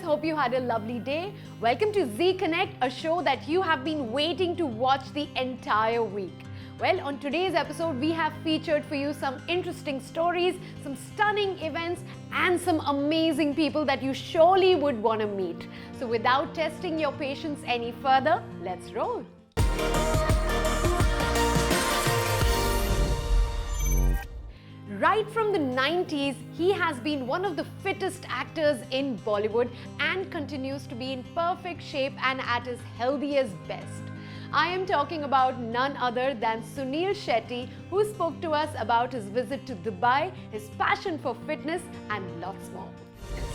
Hope you had a lovely day. Welcome to Zee Connect, a show that you have been waiting to watch the entire week. Well, on today's episode, we have featured for you some interesting stories, some stunning events, and some amazing people that you surely would want to meet. So without testing your patience any further, let's roll. Right from the 90s, he has been one of the fittest actors in Bollywood and continues to be in perfect shape and at his healthiest best. I am talking about none other than Sunil Shetty, who spoke to us about his visit to Dubai, his passion for fitness, and lots more.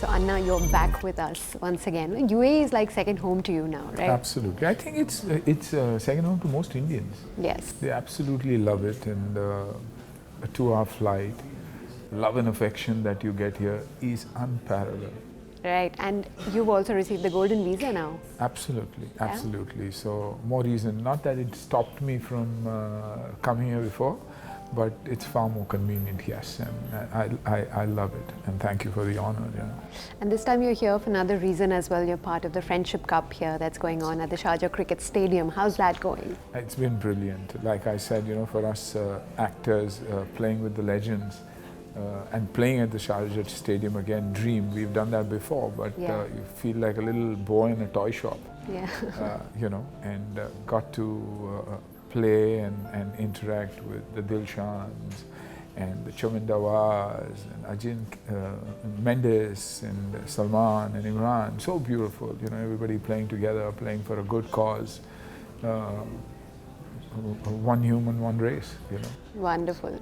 So Anna, you're back with us once again. UAE is like second home to you now, right? Absolutely. I think it's second home to most Indians. Yes. They absolutely love it, and a 2-hour flight, love and affection that you get here is unparalleled. Right, and you've also received the golden visa now. Absolutely, absolutely. So more reason, not that it stopped me from coming here before, but it's far more convenient, yes, and I love it, and thank you for the honor. Yeah. And this time you're here for another reason as well. You're part of the Friendship Cup here that's going on at the Sharjah Cricket Stadium. How's that going? It's been brilliant. Like I said, you know, for us actors playing with the legends and playing at the Sharjah Stadium again, dream. We've done that before, but you feel like a little boy in a toy shop. Yeah. You know, and got to play and interact with the Dilshans and the Chamindawas and Ajin Mendes and Salman and Imran. So beautiful, you know, everybody playing together, playing for a good cause. One human, one race, you know. Wonderful.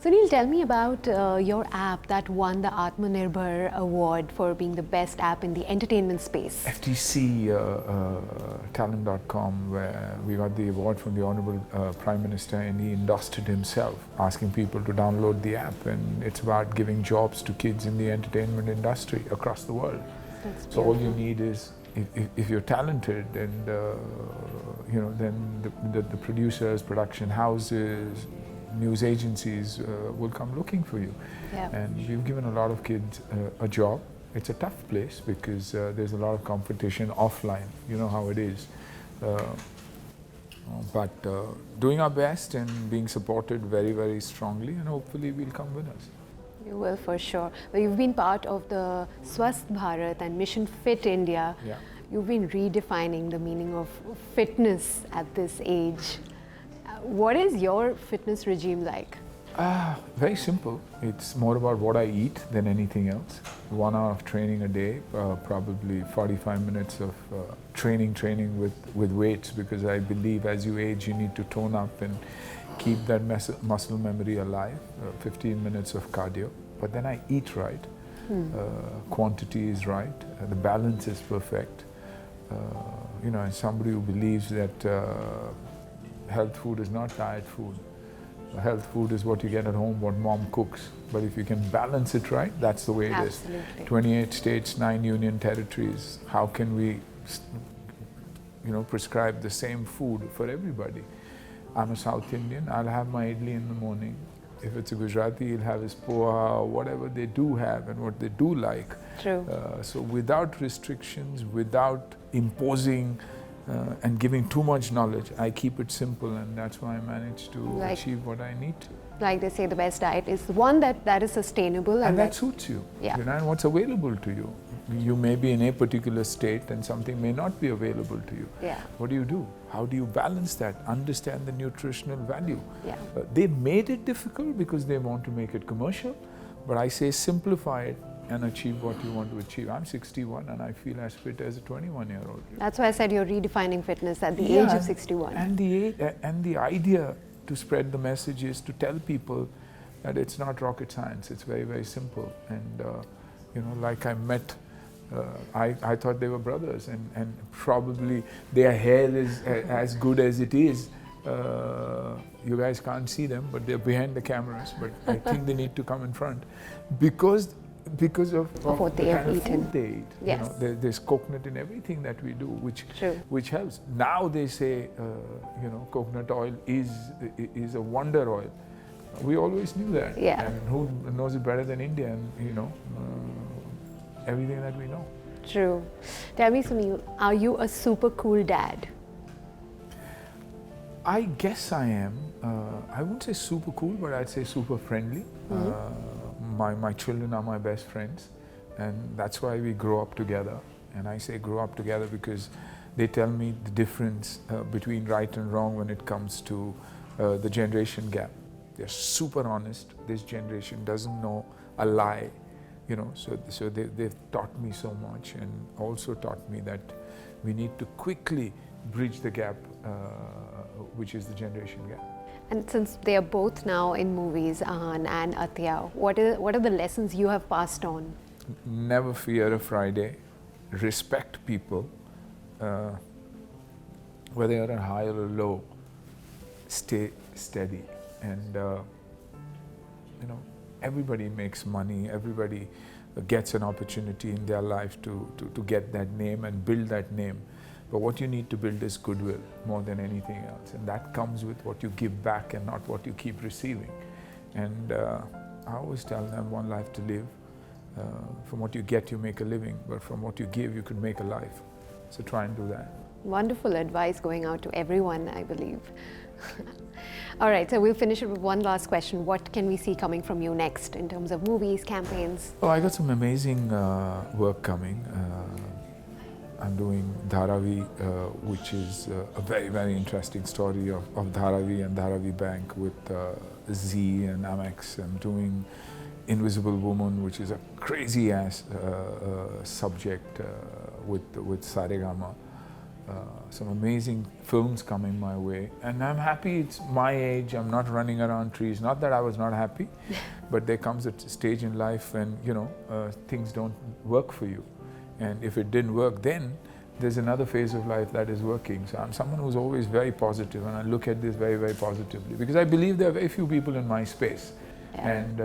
Sunil, tell me about your app that won the Atmanirbhar Award for being the best app in the entertainment space. FTC talent.com, where we got the award from the Honorable Prime Minister, and he endorsed it himself, asking people to download the app, and it's about giving jobs to kids in the entertainment industry across the world. That's so all you need is, if you're talented, and you know, then the producers, production houses, news agencies will come looking for you. Yeah. And we've given a lot of kids a job. It's a tough place because there's a lot of competition offline. You know how it is. But doing our best and being supported very, very strongly, and hopefully we'll come winners. You will, for sure. Well, you've been part of the Swasth Bharat and Mission Fit India. Yeah. You've been redefining the meaning of fitness at this age. What is your fitness regime like? Very simple. It's more about what I eat than anything else. 1 hour of training a day, probably 45 minutes of training with weights, because I believe as you age you need to tone up and keep that muscle memory alive. 15 minutes of cardio. But then I eat right. Quantity is right. The balance is perfect. You know, as somebody who believes that health food is not diet food. Health food is what you get at home, what mom cooks. But if you can balance it right, that's the way it is. 28 states, 9 union territories. How can we, you know, prescribe the same food for everybody? I'm a South Indian. I'll have my idli in the morning. If it's a Gujarati, he'll have his poha, whatever they do have and what they do like. True. So without restrictions, without imposing and giving too much knowledge, I keep it simple, and that's why I managed to achieve what I need to. Like they say, the best diet is one that is sustainable. And that suits you, you know, and what's available to you. You may be in a particular state and something may not be available to you. Yeah. What do? How do you balance that? Understand the nutritional value. Yeah. They made it difficult because they want to make it commercial, but I say simplify it and achieve what you want to achieve. I'm 61 and I feel as fit as a 21-year-old. That's why I said you're redefining fitness at the age of 61. And the idea to spread the message is to tell people that it's not rocket science. It's very, very simple. And you know, like I met, I thought they were brothers, and probably their hair is as good as it is. You guys can't see them, but they're behind the cameras. But I think they need to come in front, because because of what the they have kind of eaten. food they eat. Yes. You know, there's coconut in everything that we do, True. which helps. Now they say, you know, coconut oil is a wonder oil. We always knew that. Yeah. And who knows it better than India? And you know, everything that we know. True. Tell me, Sunil, are you a super cool dad? I guess I am. I wouldn't say super cool, but I'd say super friendly. My children are my best friends, and that's why we grow up together. And I say grow up together because they tell me the difference between right and wrong when it comes to the generation gap. They're super honest. This generation doesn't know a lie, you know. So they've taught me so much, and also taught me that we need to quickly bridge the gap, which is the generation gap. And since they are both now in movies, Shaan and Atya, what are the lessons you have passed on? Never fear a Friday. Respect people, whether you're on high or low. Stay steady, and you know, everybody makes money. Everybody gets an opportunity in their life to get that name and build that name. But what you need to build is goodwill more than anything else, and that comes with what you give back and not what you keep receiving. And I always tell them, one life to live. From what you get, you make a living, but from what you give, you could make a life. So try and do that. Wonderful advice going out to everyone, I believe. All right, so we'll finish it with one last question. What can we see coming from you next in terms of movies, campaigns? Oh, I got some amazing work coming. I'm doing Dharavi, which is a very, very interesting story of Dharavi and Dharavi Bank with Zee and Amex. I'm doing Invisible Woman, which is a crazy ass subject with Saregama. Some amazing films coming my way, and I'm happy it's my age. I'm not running around trees. Not that I was not happy, but there comes a stage in life when, you know, things don't work for you. And if it didn't work then, there's another phase of life that is working. So I'm someone who's always very positive, and I look at this very, very positively, because I believe there are very few people in my space. Yeah. And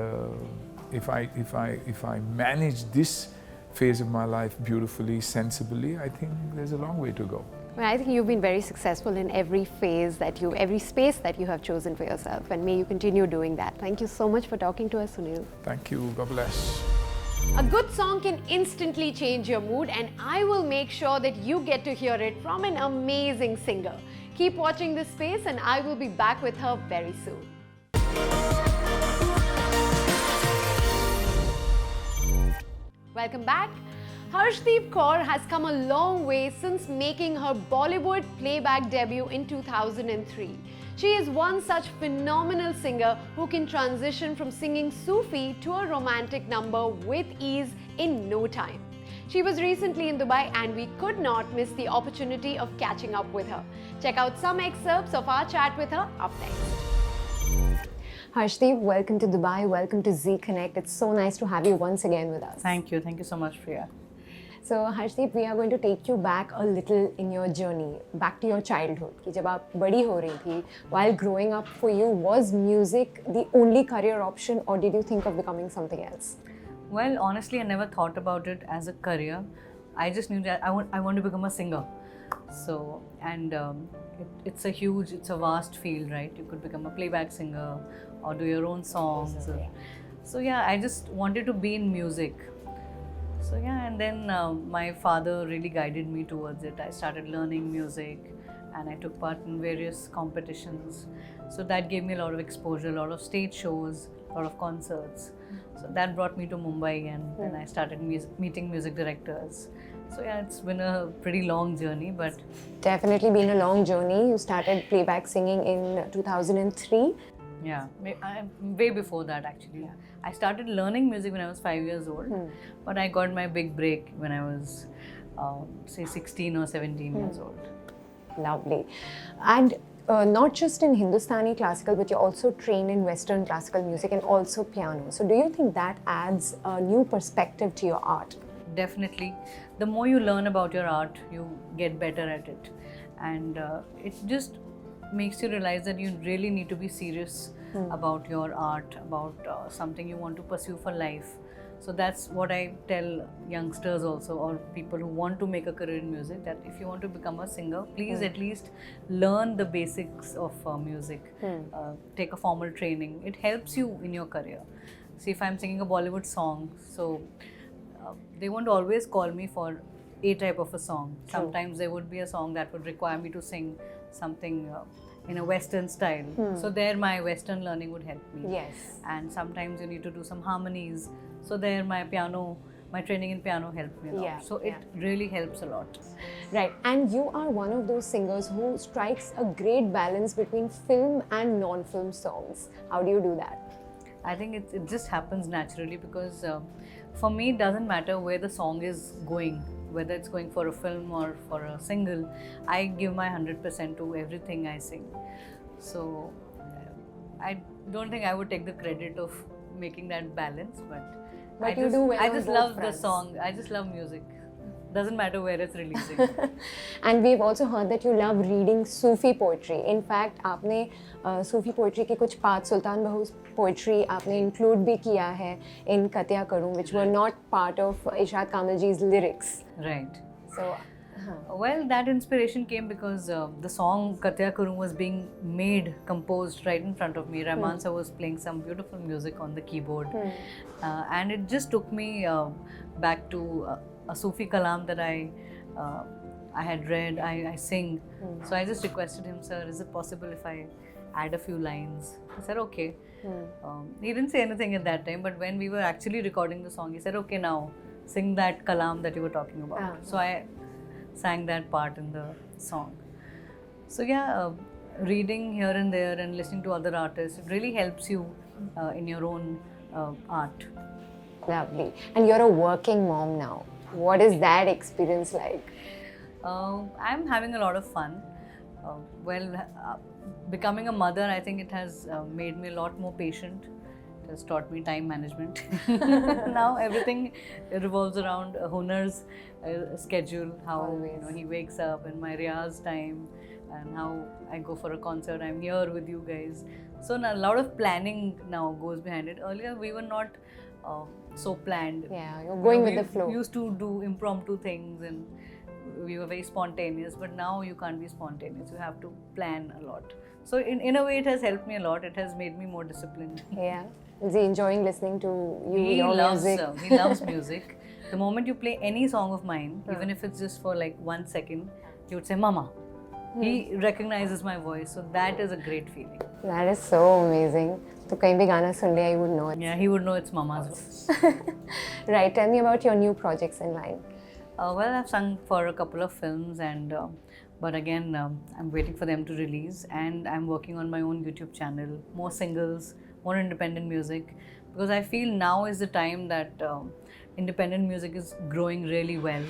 if I manage this phase of my life beautifully, sensibly, I think there's a long way to go. Well, I think you've been very successful in every phase every space that you have chosen for yourself, and may you continue doing that. Thank you so much for talking to us, Sunil. Thank you. God bless. A good song can instantly change your mood, and I will make sure that you get to hear it from an amazing singer. Keep watching this space, and I will be back with her very soon. Welcome back. Harshdeep Kaur has come a long way since making her Bollywood playback debut in 2003. She is one such phenomenal singer who can transition from singing Sufi to a romantic number with ease in no time. She was recently in Dubai, and we could not miss the opportunity of catching up with her. Check out some excerpts of our chat with her up next. Harshdeep, welcome to Dubai, welcome to Zee Connect. It's so nice to have you once again with us. Thank you so much, Priya. So Harshdeep, we are going to take you back a little in your journey, back to your childhood. कि जब आप बड़ी हो रही थी, while growing up for you, was music the only career option, or did you think of becoming something else? Well, honestly, I never thought about it as a career. I just knew that I want to become a singer. So, and it's a vast field, right? You could become a playback singer or do your own songs. So yeah, I just wanted to be in music. So yeah, and then my father really guided me towards it. I started learning music, and I took part in various competitions. So that gave me a lot of exposure, a lot of stage shows, a lot of concerts. So that brought me to Mumbai, and then I started meeting music directors. So yeah, it's been a pretty long journey, but... Definitely been a long journey. You started playback singing in 2003. Yeah, way before that actually. Yeah. I started learning music when I was 5 years old, but I got my big break when I was, say, 16 or 17 years old. Lovely. And not just in Hindustani classical, but you're also trained in Western classical music and also piano. So do you think that adds a new perspective to your art? Definitely. The more you learn about your art, you get better at it. And it just makes you realize that you really need to be serious about your art, about something you want to pursue for life. So that's what I tell youngsters also, or people who want to make a career in music, that if you want to become a singer, please at least learn the basics of music. Take a formal training. It helps you in your career. See, if I'm singing a Bollywood song, so they won't always call me for a type of a song. Sometimes there would be a song that would require me to sing something in a Western style. So there my Western learning would help me. Yes. And sometimes you need to do some harmonies. So there my training in piano helped me a lot. Yeah, So it really helps a lot. Right, and you are one of those singers who strikes a great balance between film and non-film songs. How do you do that? I think it just happens naturally because for me it doesn't matter where the song is going, whether it's going for a film or for a single. I give my 100% to everything I sing. So I don't think I would take the credit of making that balance, but I you do well I on just both love fronts. the song. I just love music. Doesn't matter where it's releasing. And we've also heard that you love reading Sufi poetry. In fact, आपने Sufi poetry के कुछ parts, Sultan Bahu's poetry आपने include भी किया है in Katya Karum, which were not part of Ishad Kamalji's lyrics. Right. So, Well, that inspiration came because the song Katya Karum was being composed right in front of me. Rahman sir was playing some beautiful music on the keyboard. And it just took me back to a Sufi kalam that I had read, I sing. So I just requested him, sir, is it possible if I add a few lines? He said, okay. He didn't say anything at that time, but when we were actually recording the song, he said, okay, now sing that kalam that you were talking about. So I sang that part in the song. So yeah, reading here and there and listening to other artists, it really helps you in your own art. lovely. And you're a working mom now. What is that experience like? I'm having a lot of fun. Becoming a mother, I think it has made me a lot more patient. It has taught me time management. Now everything revolves around Hunar's schedule, how he wakes up and my Riyaz time and how I go for a concert. I'm here with you guys. So a lot of planning now goes behind it. Earlier we were not so planned. Yeah, you're going with the flow. We used to do impromptu things and we were very spontaneous, but now you can't be spontaneous. You have to plan a lot. So in a way it has helped me a lot. It has made me more disciplined. Yeah. Is he enjoying listening to you, your music? He loves music. The moment you play any song of mine, even if it's just for like 1 second, he would say, Mama. He recognizes my voice, so that is a great feeling. That is so amazing. So कहीं भी गाना सुन लिया, he would know it. Yeah, he would know it's Mama's voice. Right, tell me about your new projects in line. Well, I've sung for a couple of films, and but again, I'm waiting for them to release, and I'm working on my own YouTube channel, more singles, more independent music, because I feel now is the time that independent music is growing really well,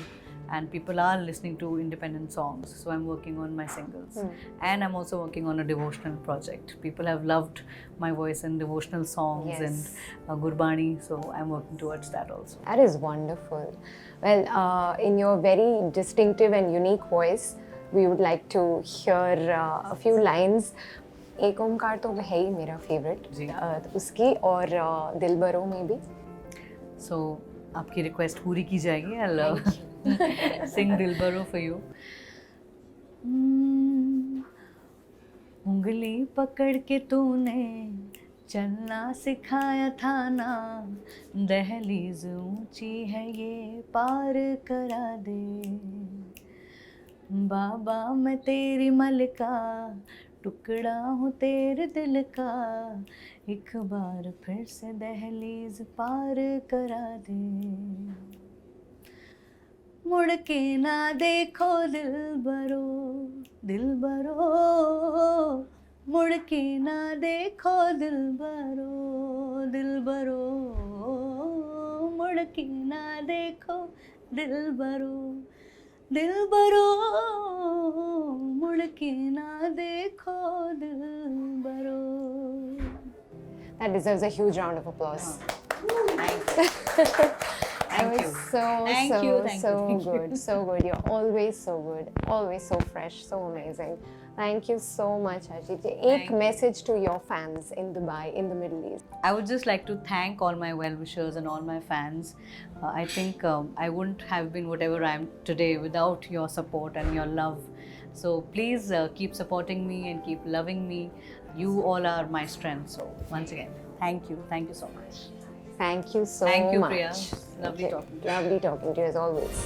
and people are listening to independent songs. So I'm working on my singles, and I'm also working on a devotional project. People have loved my voice in devotional songs and Gurbani, so I'm working towards that also. That is wonderful. Well, in your very distinctive and unique voice, we would like to hear a few lines. एक ओमकार तो है ही मेरा favorite. उसकी और दिलबरो में भी. So आपकी request पूरी की जाएगी. I'll sing Dilbaro for you. उंगली पकड़ के तूने चलना सिखाया था ना, दहलीज ऊंची है ये पार करा दे, बाबा मैं तेरी मलका, टुकड़ा हूँ तेरे दिल का, एक बार फिर से दहलीज पार करा दे, मुड़ के ना देखो दिलबरो, दिलबरो, मुड़ के ना देखो दिलबरो, दिलबरो, मुड़ के ना देखो दिलबरो, दिलबरो, मुड़ के ना देखो Dilbaro. That deserves a huge round of applause. Thank you. Thank It was you. so, Thank so, you, thank so you. good, so good. You're always so good, always so fresh, so amazing. Thank you so much, Harshdeep. Thank Ek you. message to your fans in Dubai, in the Middle East. I would just like to thank all my well-wishers and all my fans. I think I wouldn't have been whatever I am today without your support and your love. So please keep supporting me and keep loving me. You all are my strength. So once again, thank you. Thank you so much. Thank you so Thank you, much. Priya. Lovely talking to you. Lovely talking to you as always.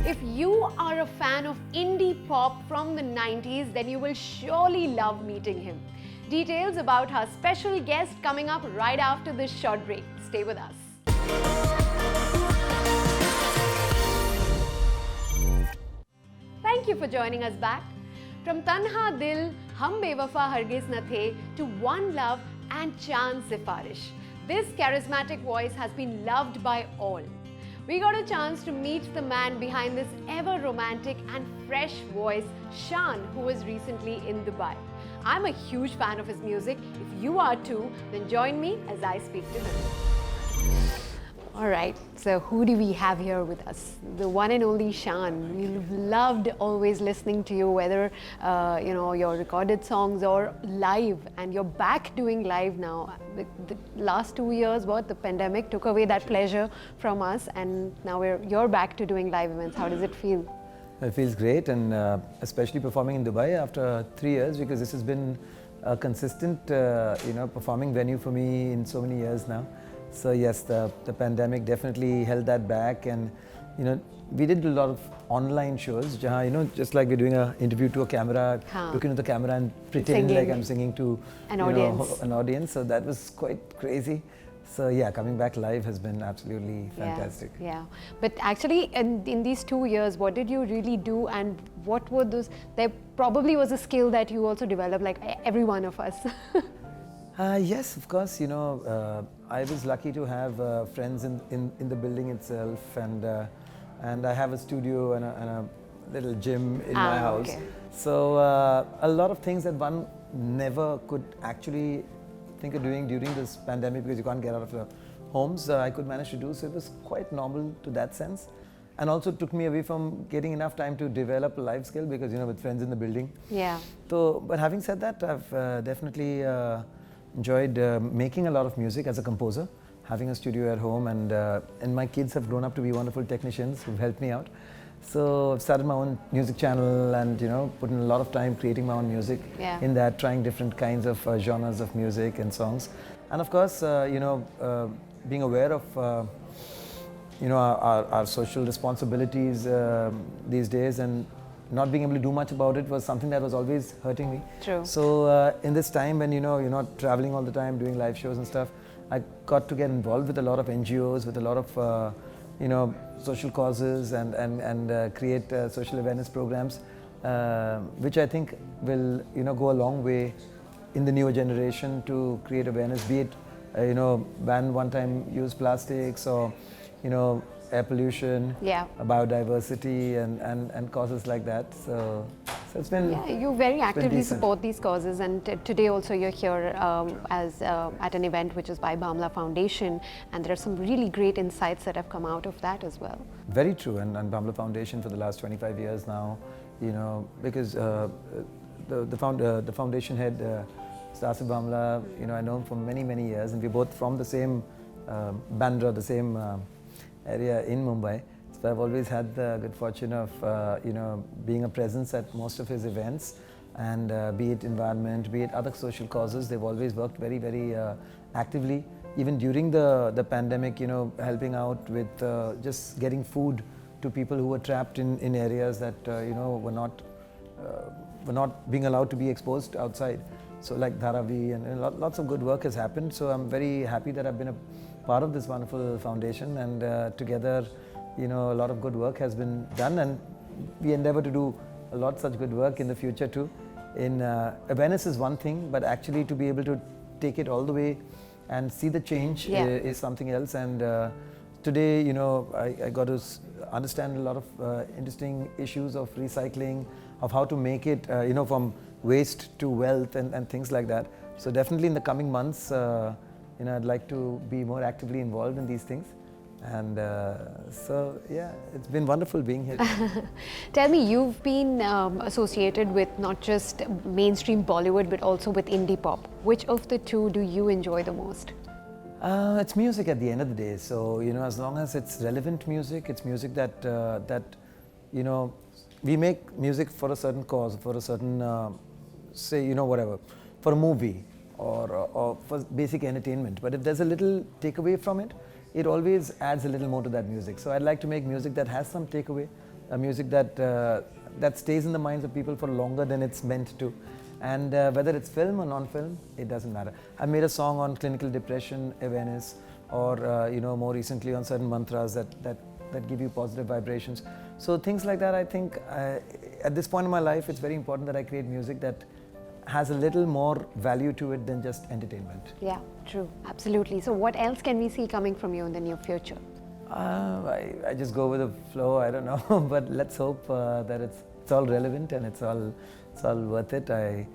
If you are a fan of indie pop from the 90s, then you will surely love meeting him. Details about our special guest coming up right after this short break. Stay with us. Thank you for joining us back. From Tanha Dil, Hum Bewafa Hargiz Na The to One Love and Chand Sifarish, this charismatic voice has been loved by all. We got a chance to meet the man behind this ever romantic and fresh voice, Shaan, who was recently in Dubai. I'm a huge fan of his music. If you are too, then join me as I speak to him. All right, so who do we have here with us? The one and only Shaan. We loved always listening to you, whether your recorded songs or live, and you're back doing live now. The last 2 years, the pandemic took away that pleasure from us, and now you're back to doing live events. How does it feel? It feels great, and especially performing in Dubai after 3 years, because this has been a consistent, performing venue for me in so many years now. So yes, the pandemic definitely held that back, and we did a lot of online shows, just like we're doing an interview to a camera, looking at the camera and pretending Singing. like I'm singing to An audience. an audience. So that was quite crazy. So yeah, coming back live has been absolutely fantastic. Yeah. But actually, in these 2 years, what did you really do, and what were those? There probably was a skill that you also developed, like every one of us. Yes, of course. I was lucky to have friends in the building itself, and I have a studio and a little gym in my house. Okay. So a lot of things that one never could actually think of doing during this pandemic, because you can't get out of your homes, I could manage to do. So it was quite normal to that sense, and also took me away from getting enough time to develop a life skill, because with friends in the building. Yeah. So, but having said that, I've definitely enjoyed making a lot of music as a composer, having a studio at home, and my kids have grown up to be wonderful technicians who've helped me out. So I've started my own music channel, and put in a lot of time creating my own music. Yeah. In that, trying different kinds of genres of music and songs, and of course being aware of our social responsibilities these days, and not being able to do much about it was something that was always hurting me. True. So in this time when you're not traveling all the time, doing live shows and stuff, I got to get involved with a lot of NGOs, with a lot of social causes, and create social awareness programs, which I think will go a long way in the newer generation to create awareness, be it ban one-time use plastics, or air pollution, biodiversity, and causes like that. So it's been you very actively decent. support these causes, and today also you're here as at an event which is by Bamla Foundation, and there are some really great insights that have come out of that as well. Very true, and Bamla Foundation for the last 25 years now, because the foundation head, Stasif Bamla, I know him for many years, and we're both from the same Bandra, the same area in Mumbai. So I've always had the good fortune of being a presence at most of his events, and be it environment, be it other social causes, they've always worked very actively. Even during the pandemic, helping out with just getting food to people who were trapped in areas that were not being allowed to be exposed outside. So like Dharavi, and lots of good work has happened. So I'm very happy that I've been a part of this wonderful foundation, and together, a lot of good work has been done, and we endeavor to do a lot such good work in the future too. Awareness is one thing, but actually to be able to take it all the way and see the change is something else. And today, I got to understand a lot of interesting issues of recycling, of how to make it, from waste to wealth, and things like that. So definitely in the coming months, I'd like to be more actively involved in these things. And so, yeah, it's been wonderful being here. Tell me, you've been associated with not just mainstream Bollywood but also with indie pop. Which of the two do you enjoy the most? It's music at the end of the day. So, you know, as long as it's relevant music, it's music that you know, we make music for a certain cause, for a certain, say, you know, whatever, for a movie or for basic entertainment. But if there's a little takeaway from it, it always adds a little more to that music. So I'd like to make music that has some takeaway, a music that that stays in the minds of people for longer than it's meant to. And whether it's film or non-film, it doesn't matter. I made a song on clinical depression awareness, or you know, more recently on certain mantras that give you positive vibrations. So things like that, I think at this point in my life, it's very important that I create music that has a little more value to it than just entertainment. Yeah, true, absolutely. So what else can we see coming from you in the near future? I just go with the flow, I don't know, but let's hope that it's all relevant and it's all worth it. I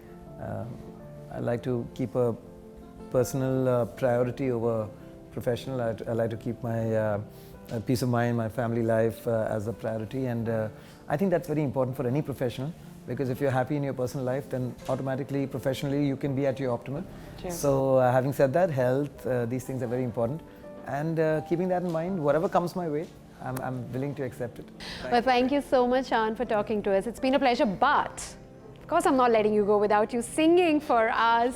like to keep a personal priority over professional. I like to keep my peace of mind, my family life as a priority, and I think that's very important for any professional, because if you're happy in your personal life, then automatically professionally you can be at your optimum. True. So having said that, health, these things are very important, and keeping that in mind, whatever comes my way, I'm willing to accept it. Well, thank you so much, Shaan, for talking to us. It's been a pleasure, but of course I'm not letting you go without you singing for us.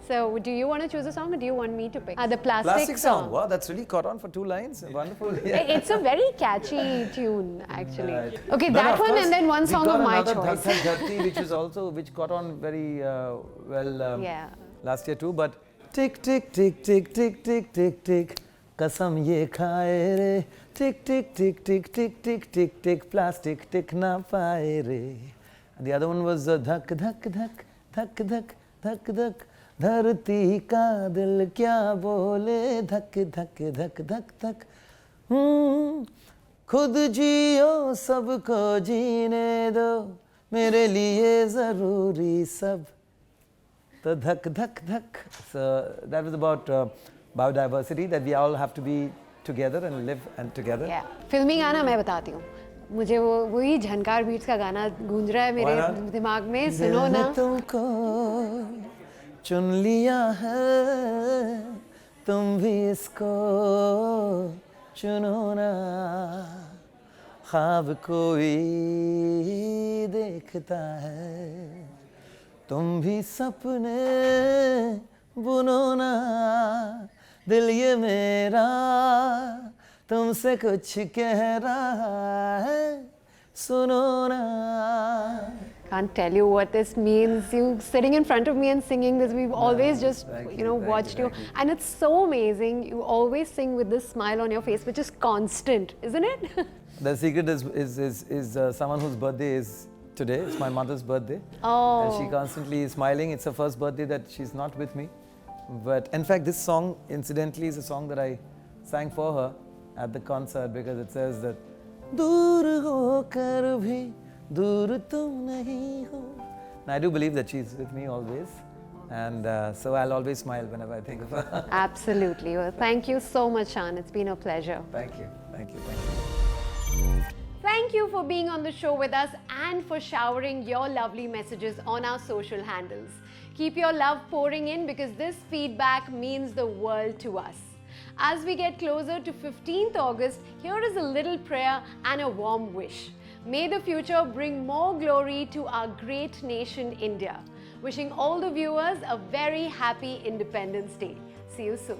So do you want to choose a song or do you want me to pick? The Plastic song. Wow, that's really caught on for 2 lines. Wonderful. It's a very catchy tune, actually. Right. Okay, No, that of one course, and then one we song got of my another choice. Dhak Dhak Dharti, which caught on very well Yeah. last year too. But tick tick tick tick tick tick tick tick, kasam ye khaye re. Tick tick tick tick tick tick tick tick, plastic tick na paaye re. And the other one was dhak dhak dhak dhak dhak dhak dhak. धरती का दिल क्या बोले धक धक धक धक धक खुद जियो सबको जीने दो मेरे लिए ज़रूरी सब तो धक धक धक. So that was about biodiversity, that we all have to be together and live and together. Yeah. फिल्मी गाना मैं बताती हूँ. मुझे वही झनकार बीट्स का गाना गूंज रहा है मेरे दिमाग में. सुनो ना. तुमको चुन लिया है तुम भी इसको चुनो ना ख्वाब कोई देखता है तुम भी सपने बुनो ना दिल ये मेरा तुमसे कुछ कह रहा है सुनो ना. Can't tell you what this means. You sitting in front of me and singing this. We've always just, watched you. And it's so amazing. You always sing with this smile on your face, which is constant, isn't it? The secret is someone whose birthday is today. It's my mother's birthday. Oh. And she constantly is smiling. It's her first birthday that she's not with me. But in fact, this song, incidentally, is a song that I sang for her at the concert, because it says that दूर होकर भी दूर तुम नहीं हो. And I do believe that she's with me always, and so I'll always smile whenever I think of her. Absolutely. Well, thank you so much, Shaan. It's been a pleasure. Thank you, thank you, thank you. Thank you for being on the show with us and for showering your lovely messages on our social handles. Keep your love pouring in, because this feedback means the world to us. As we get closer to 15th August, here is a little prayer and a warm wish. May the future bring more glory to our great nation, India. Wishing all the viewers a very happy Independence Day. See you soon.